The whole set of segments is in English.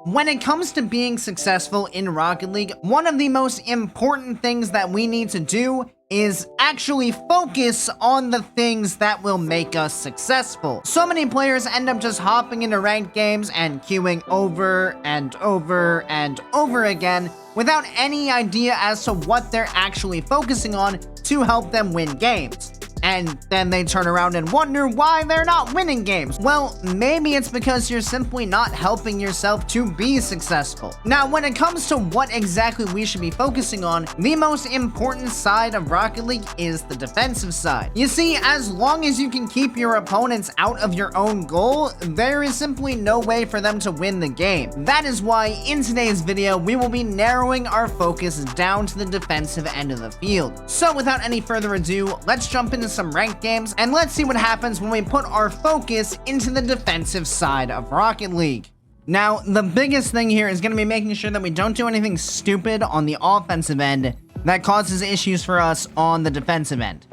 When it comes to being successful in Rocket League, one of the most important things that we need to do is actually focus on the things that will make us successful. So many players end up just hopping into ranked games and queuing over and over and over again without any idea as to what they're actually focusing on to help them win games. And then they turn around and wonder why they're not winning games. Well, maybe it's because you're simply not helping yourself to be successful. Now, when it comes to what exactly we should be focusing on, the most important side of Rocket League is the defensive side. You see, as long as you can keep your opponents out of your own goal, there is simply no way for them to win the game. That is why in today's video, we will be narrowing our focus down to the defensive end of the field. So without any further ado, let's jump into some ranked games, and let's see what happens when we put our focus into the defensive side of Rocket League. Now, the biggest thing here is going to be making sure that we don't do anything stupid on the offensive end that causes issues for us on the defensive end.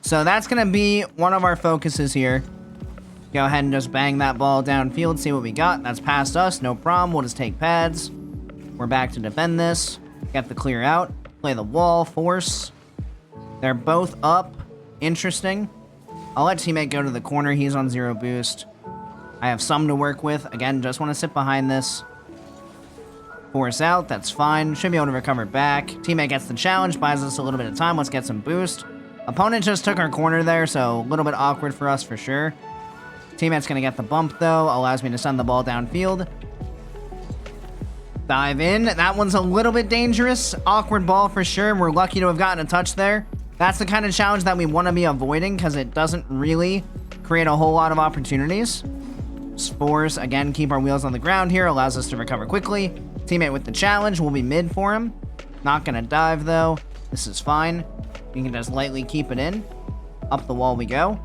So that's going to be one of our focuses here. Go ahead and just bang that ball downfield, see what we got. That's past us, no problem. We'll just take pads. We're back to defend this. Get the clear out. Play the wall, force. They're both up. Interesting. I'll let teammate go to the corner. He's on 0 boost. I have some to work with. Again, just want to sit behind this. Force out. That's fine. Should be able to recover back. Teammate gets the challenge. Buys us a little bit of time. Let's get some boost. Opponent just took our corner there, so a little bit awkward for us for sure. Teammate's going to get the bump, though. Allows me to send the ball downfield. Dive in. That one's a little bit dangerous. Awkward ball for sure. We're lucky to have gotten a touch there. That's the kind of challenge that we want to be avoiding because it doesn't really create a whole lot of opportunities. Spores, again, keep our wheels on the ground here. Allows us to recover quickly. Teammate with the challenge. We'll be mid for him. Not going to dive, though. This is fine. We can just lightly keep it in. Up the wall we go.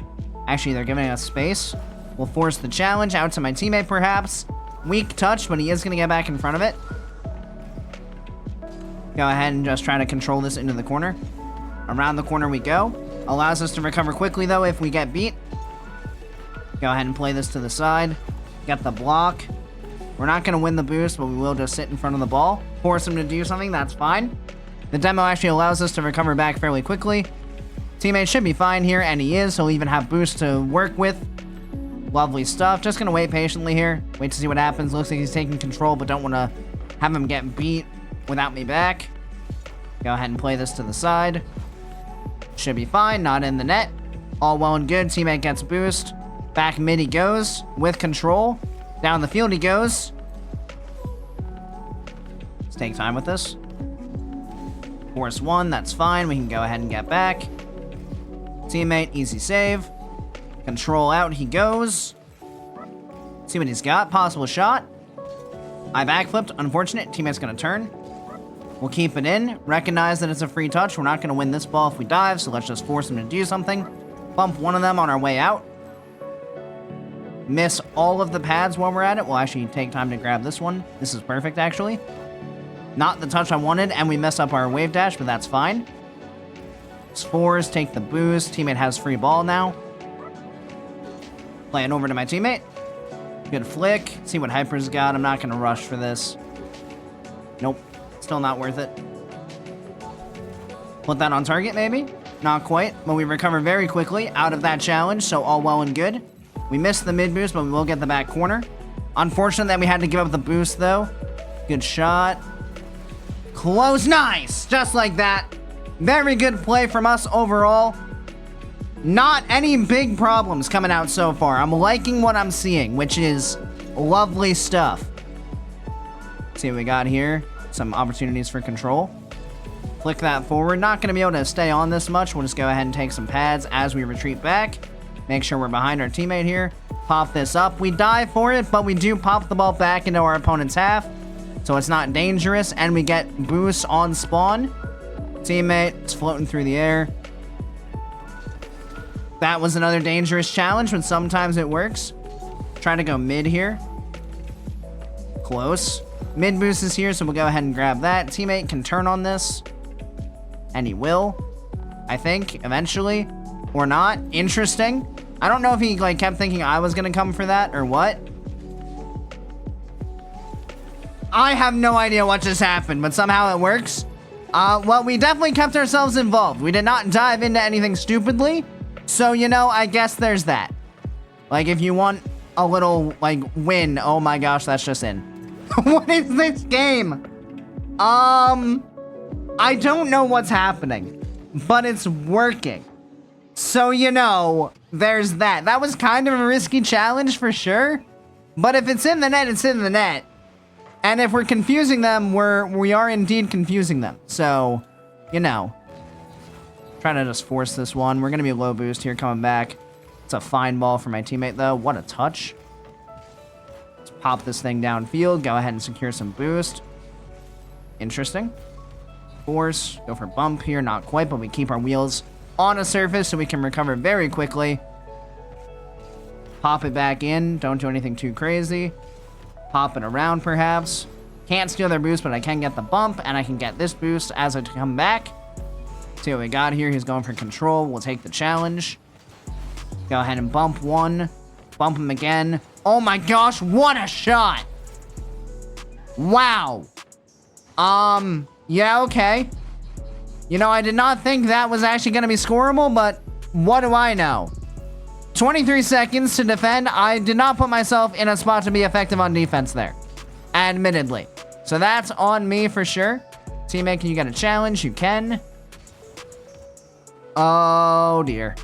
Actually, they're giving us space. We'll force the challenge out to my teammate, perhaps. Weak touch, but he is going to get back in front of it. Go ahead and just try to control this into the corner. Around the corner we go. Allows us to recover quickly, though, if we get beat. Go ahead and play this to the side. Get the block. We're not going to win the boost, but we will just sit in front of the ball. Force him to do something. That's fine. The demo actually allows us to recover back fairly quickly. Teammate should be fine here, and he is. He'll even have boost to work with. Lovely stuff. Just going to wait patiently here. Wait to see what happens. Looks like he's taking control, but don't want to have him get beat without me back. Go ahead and play this to the side. Should be fine, not in the net. All well and good. Teammate gets boost. Back mid he goes with control. Down the field he goes. Let's take time with this. Force 1, that's fine. We can go ahead and get back. Teammate, easy save. Control out he goes. See what he's got. Possible shot. I backflipped. Unfortunate. Teammate's going to turn. We'll keep it in. Recognize that it's a free touch. We're not going to win this ball if we dive, so let's just force him to do something. Bump one of them on our way out. Miss all of the pads while we're at it. We'll actually take time to grab this one. This is perfect, actually. Not the touch I wanted, and we mess up our wave dash, but that's fine. Spores, take the boost. Teammate has free ball now. Play it over to my teammate. Good flick. See what Hyper's got. I'm not going to rush for this. Nope. Still not worth it. Put that on target, maybe? Not quite, but we recover very quickly out of that challenge, so all well and good. We missed the mid boost, but we will get the back corner. Unfortunate that we had to give up the boost, though. Good shot. Close. Nice! Just like that. Very good play from us overall. Not any big problems coming out so far. I'm liking what I'm seeing, which is lovely stuff. See what we got here. Some opportunities for control. Flick that forward. Not going to be able to stay on this much. We'll just go ahead and take some pads as we retreat back. Make sure we're behind our teammate here. Pop this up. We dive for it, but we do pop the ball back into our opponent's half. So it's not dangerous, and we get boosts on spawn. Teammate is floating through the air. That was another dangerous challenge, but sometimes it works. Try to go mid here. Close. Mid boost is here, so we'll go ahead and grab that. Teammate can turn on this. And he will. I think, eventually. Or not. Interesting. I don't know if he, kept thinking I was gonna come for that, or what. I have no idea what just happened, but somehow it works. Well, we definitely kept ourselves involved. We did not dive into anything stupidly. So, you know, I guess there's that. Like, if you want a little, like, win. Oh my gosh, that's just in. What is this game? I don't know what's happening, but it's working. So, you know, there's that. That was kind of a risky challenge for sure. But if it's in the net, it's in the net. And if we're confusing them, we are indeed confusing them. So, you know. Trying to just force this one. We're going to be low boost here coming back. It's a fine ball for my teammate, though. What a touch. Let's pop this thing downfield. Go ahead and secure some boost. Interesting. Force. Go for bump here. Not quite, but we keep our wheels on a surface so we can recover very quickly. Pop it back in. Don't do anything too crazy. Pop it around, perhaps. Can't steal their boost, but I can get the bump, and I can get this boost as I come back. See what we got here. He's going for control. We'll take the challenge. Go ahead and bump one. Bump him again. Oh my gosh, what a shot! Wow. Yeah, okay. You know, I did not think that was actually going to be scoreable, but what do I know? 23 seconds to defend. I did not put myself in a spot to be effective on defense there. Admittedly. So that's on me for sure. Teammate, can you get a challenge? You can. Oh, dear.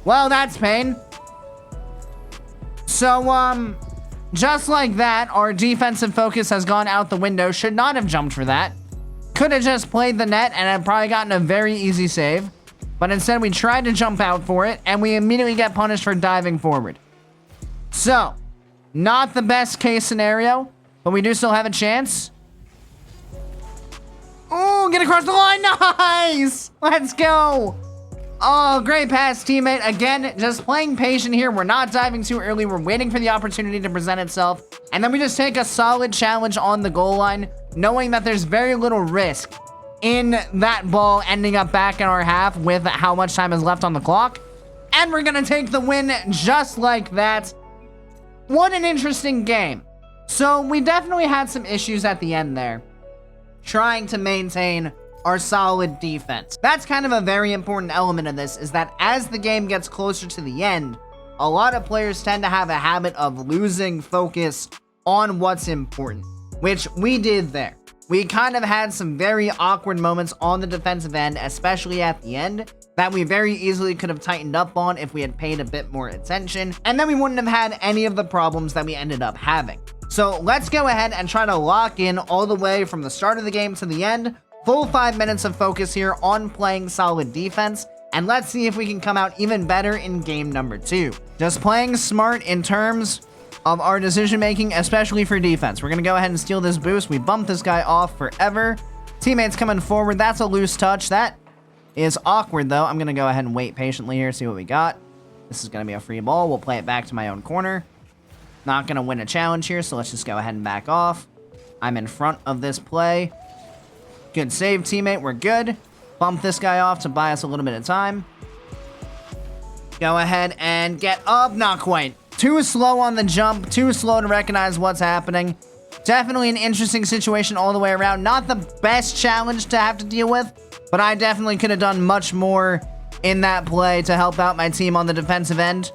Well, that's pain. So, just like that, our defensive focus has gone out the window. Should not have jumped for that. Could have just played the net and had probably gotten a very easy save. But instead, we tried to jump out for it, and we immediately get punished for diving forward. So, not the best case scenario, but we do still have a chance. Oh, get across the line. Nice! Let's go. Oh, great pass, teammate. Again, just playing patient here. We're not diving too early. We're waiting for the opportunity to present itself. And then we just take a solid challenge on the goal line, knowing that there's very little risk in that ball ending up back in our half with how much time is left on the clock. And we're going to take the win just like that. What an interesting game. So we definitely had some issues at the end there, trying to maintain our solid defense. That's kind of a very important element of this, is that as the game gets closer to the end, a lot of players tend to have a habit of losing focus on what's important, which we did there. We kind of had some very awkward moments on the defensive end, especially at the end, that we very easily could have tightened up on if we had paid a bit more attention, and then we wouldn't have had any of the problems that we ended up having. So let's go ahead and try to lock in all the way from the start of the game to the end. Full 5 minutes of focus here on playing solid defense, and let's see if we can come out even better in game number 2. Just playing smart in terms of our decision making, especially for defense. We're gonna go ahead and steal this boost. We bump this guy off forever. Teammates coming forward. That's a loose touch. That is awkward though. I'm gonna go ahead and wait patiently here, see what we got. This is gonna be a free ball. We'll play it back to my own corner. Not gonna win a challenge here, so let's just go ahead and back off. I'm in front of this play. Good save, teammate. We're good. Bump this guy off to buy us a little bit of time. Go ahead and get up. Not quite. Too slow on the jump. Too slow to recognize what's happening. Definitely an interesting situation all the way around. Not the best challenge to have to deal with, but I definitely could have done much more in that play to help out my team on the defensive end.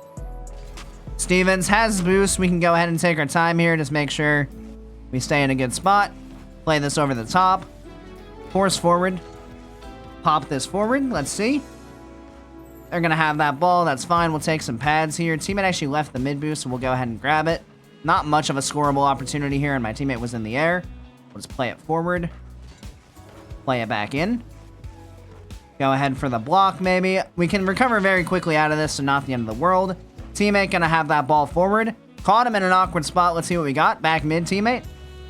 Stevens has boost. We can go ahead and take our time here. Just make sure we stay in a good spot. Play this over the top. Force forward. Pop this forward. Let's see. They're going to have that ball. That's fine. We'll take some pads here. Teammate actually left the mid boost, so we'll go ahead and grab it. Not much of a scoreable opportunity here, and my teammate was in the air. Let's play it forward. Play it back in. Go ahead for the block, maybe. We can recover very quickly out of this, so not the end of the world. Teammate going to have that ball forward. Caught him in an awkward spot. Let's see what we got. Back mid, teammate.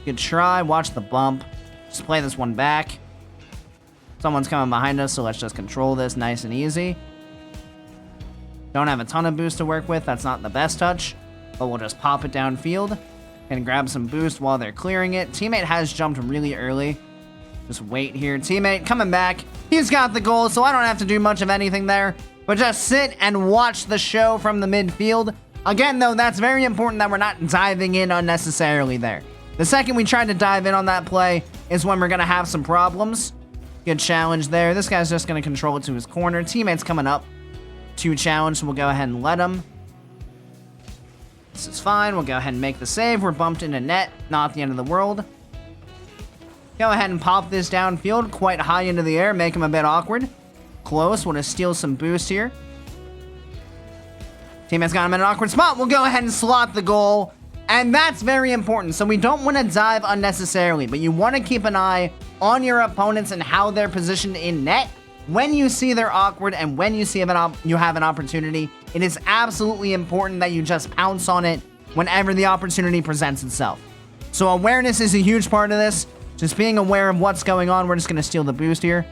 Good try. Watch the bump. Just play this one back. Someone's coming behind us, so let's just control this nice and easy. Don't have a ton of boost to work with. That's not the best touch, but we'll just pop it downfield and grab some boost while they're clearing it. Teammate has jumped really early. Just wait here. Teammate coming back. He's got the goal, so I don't have to do much of anything there, but just sit and watch the show from the midfield. Again, though, that's very important that we're not diving in unnecessarily there. The second we try to dive in on that play is when we're going to have some problems. Good challenge there. This guy's just going to control it to his corner. Teammate's coming up to challenge, so we'll go ahead and let him. This is fine. We'll go ahead and make the save. We're bumped into net. Not the end of the world. Go ahead and pop this downfield quite high into the air. Make him a bit awkward. Close. Want to steal some boost here. Teammate's got him in an awkward spot. We'll go ahead and slot the goal. And that's very important. So we don't want to dive unnecessarily, but you want to keep an eye on your opponents and how they're positioned in net. When you see they're awkward and when you see you have an opportunity, it is absolutely important that you just pounce on it whenever the opportunity presents itself. So awareness is a huge part of this. Just being aware of what's going on. We're just going to steal the boost here.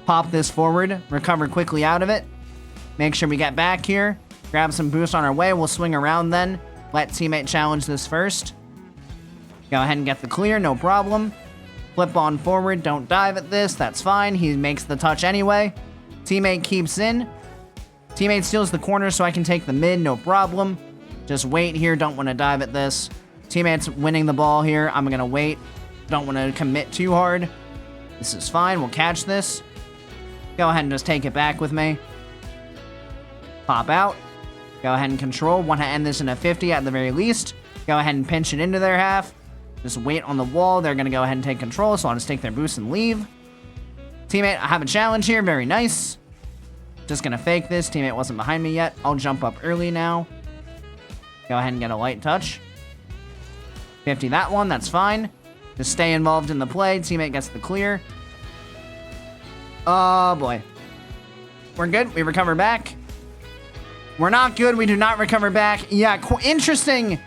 Pop this forward. Recover quickly out of it. Make sure we get back here. Grab some boost on our way. We'll swing around then. Let teammate challenge this first. Go ahead and get the clear. No problem. Flip on forward. Don't dive at this. That's fine. He makes the touch anyway. Teammate keeps in. Teammate steals the corner so I can take the mid. No problem. Just wait here. Don't want to dive at this. Teammate's winning the ball here. I'm going to wait. Don't want to commit too hard. This is fine. We'll catch this. Go ahead and just take it back with me. Pop out. Go ahead and control. Want to end this in a 50 at the very least. Go ahead and pinch it into their half. Just wait on the wall. They're going to go ahead and take control, so I'll just take their boost and leave. Teammate, I have a challenge here. Very nice. Just going to fake this. Teammate wasn't behind me yet. I'll jump up early now. Go ahead and get a light touch. 50 that one. That's fine. Just stay involved in the play. Teammate gets the clear. Oh, boy. We're good. We recover back. We're not good. We do not recover back. Yeah, interesting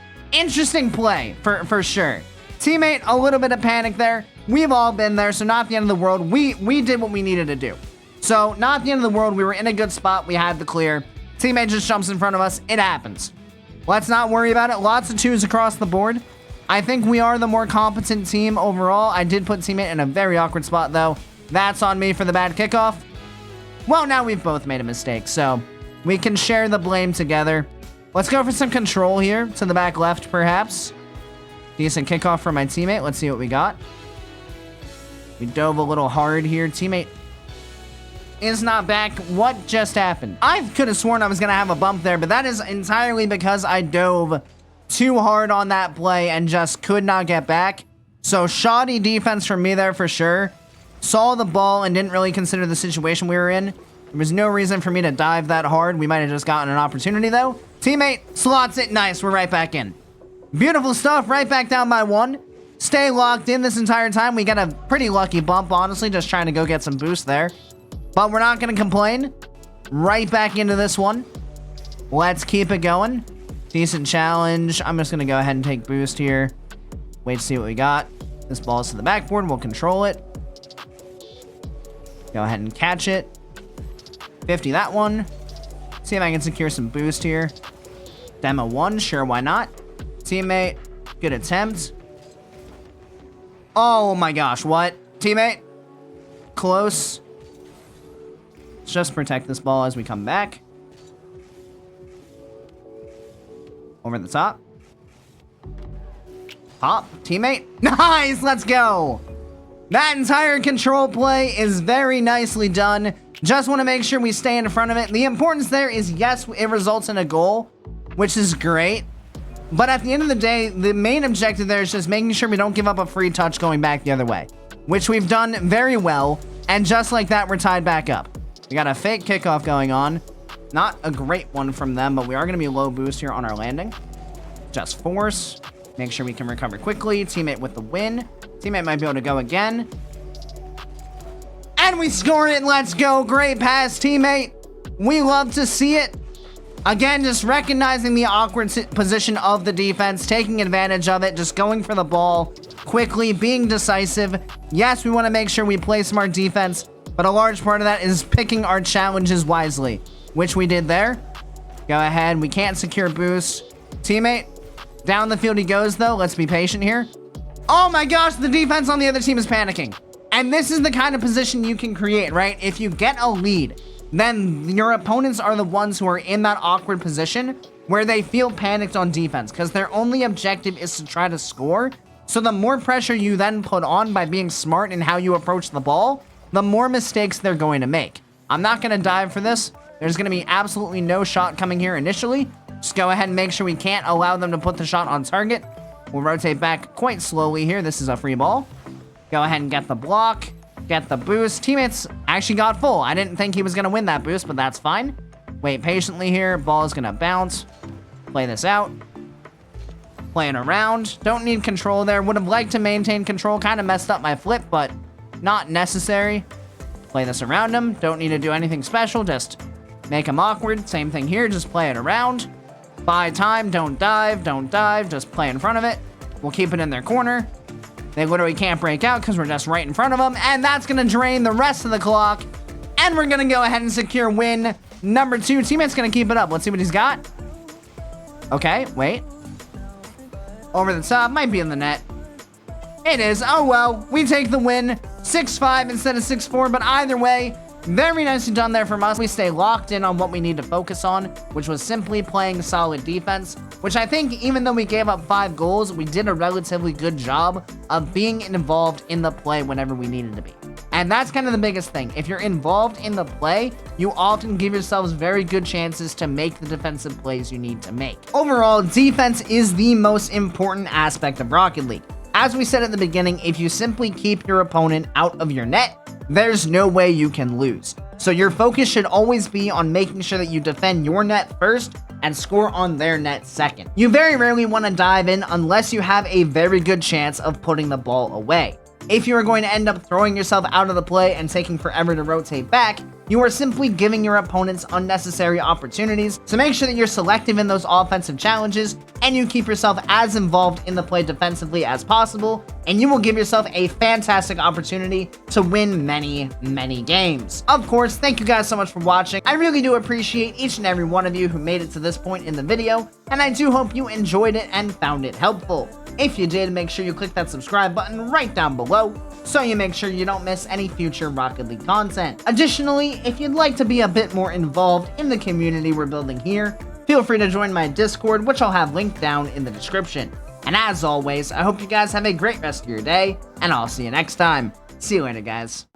play for sure. Teammate, a little bit of panic there. We've all been there, so not the end of the world. We did what we needed to do. So, not the end of the world. We were in a good spot. We had the clear. Teammate just jumps in front of us. It happens. Let's not worry about it. Lots of twos across the board. I think we are the more competent team overall. I did put teammate in a very awkward spot, though. That's on me for the bad kickoff. Well, now we've both made a mistake, so we can share the blame together. Let's go for some control here to the back left, perhaps. Decent kickoff for my teammate. Let's see what we got. We dove a little hard here. Teammate is not back. What just happened? I could have sworn I was going to have a bump there, but that is entirely because I dove too hard on that play and just could not get back. So shoddy defense from me there for sure. Saw the ball and didn't really consider the situation we were in. There was no reason for me to dive that hard. We might have just gotten an opportunity though. Teammate slots it. Nice. We're right back in. Beautiful stuff. Right back down by one. Stay locked in this entire time. We got a pretty lucky bump, honestly. Just trying to go get some boost there. But we're not going to complain. Right back into this one. Let's keep it going. Decent challenge. I'm just going to go ahead and take boost here. Wait to see what we got. This ball's to the backboard. We'll control it. Go ahead and catch it. 50 that one. See if I can secure some boost here. Demo one. Sure, why not? Teammate. Good attempt. Oh my gosh. What? Teammate. Close. Let's just protect this ball as we come back. Over the top. Pop. Teammate. Nice. Let's go. That entire control play is very nicely done. Just want to make sure we stay in front of it. The importance there is, yes, it results in a goal, which is great. But at the end of the day, the main objective there is just making sure we don't give up a free touch going back the other way, which we've done very well. And just like that, we're tied back up. We got a fake kickoff going on. Not a great one from them, but we are going to be low boost here on our landing. Just force. Make sure we can recover quickly. Teammate with the win. Teammate might be able to go again. And we score it. Let's go. Great pass, teammate. We love to see it. Again, just recognizing the awkward position of the defense, taking advantage of it, just going for the ball quickly, being decisive. Yes, we want to make sure we play smart defense, but a large part of that is picking our challenges wisely, which we did there. Go ahead. We can't secure boost. Teammate, down the field he goes, though. Let's be patient here. Oh my gosh, the defense on the other team is panicking. And this is the kind of position you can create, right? If you get a lead, then your opponents are the ones who are in that awkward position where they feel panicked on defense because their only objective is to try to score. So the more pressure you then put on by being smart in how you approach the ball, the more mistakes they're going to make. I'm not going to dive for this. There's going to be absolutely no shot coming here initially. Just go ahead and make sure we can't allow them to put the shot on target. We'll rotate back quite slowly here. This is a free ball. Go ahead and get the block, get the boost. Teammates actually got full. I didn't think he was going to win that boost, but that's fine. Wait patiently here. Ball is going to bounce. Play this out. Playing around. Don't need control there. Would have liked to maintain control. Kind of messed up my flip, but not necessary. Play this around him. Don't need to do anything special. Just make him awkward. Same thing here. Just play it around. Buy time. Don't dive. Don't dive. Just play in front of it. We'll keep it in their corner. They literally can't break out because we're just right in front of them. And that's going to drain the rest of the clock. And we're going to go ahead and secure win number 2. Teammate's going to keep it up. Let's see what he's got. Okay, wait. Over the top. Might be in the net. It is. Oh, well. We take the win. 6-5 instead of 6-4. But either way, very nicely done there from us. We stay locked in on what we need to focus on, which was simply playing solid defense, which I think even though we gave up 5 goals, we did a relatively good job of being involved in the play whenever we needed to be. And that's kind of the biggest thing. If you're involved in the play, you often give yourselves very good chances to make the defensive plays you need to make. Overall, defense is the most important aspect of Rocket League. As we said at the beginning, if you simply keep your opponent out of your net, there's no way you can lose. So your focus should always be on making sure that you defend your net first and score on their net second. You very rarely want to dive in unless you have a very good chance of putting the ball away. If you are going to end up throwing yourself out of the play and taking forever to rotate back, you are simply giving your opponents unnecessary opportunities. So make sure that you're selective in those offensive challenges and you keep yourself as involved in the play defensively as possible, and you will give yourself a fantastic opportunity to win many, many games. Of course, thank you guys so much for watching. I really do appreciate each and every one of you who made it to this point in the video, and I do hope you enjoyed it and found it helpful. If you did, make sure you click that subscribe button right down below so you make sure you don't miss any future Rocket League content. Additionally, if you'd like to be a bit more involved in the community we're building here, feel free to join my Discord, which I'll have linked down in the description. And as always, I hope you guys have a great rest of your day, and I'll see you next time. See you later, guys.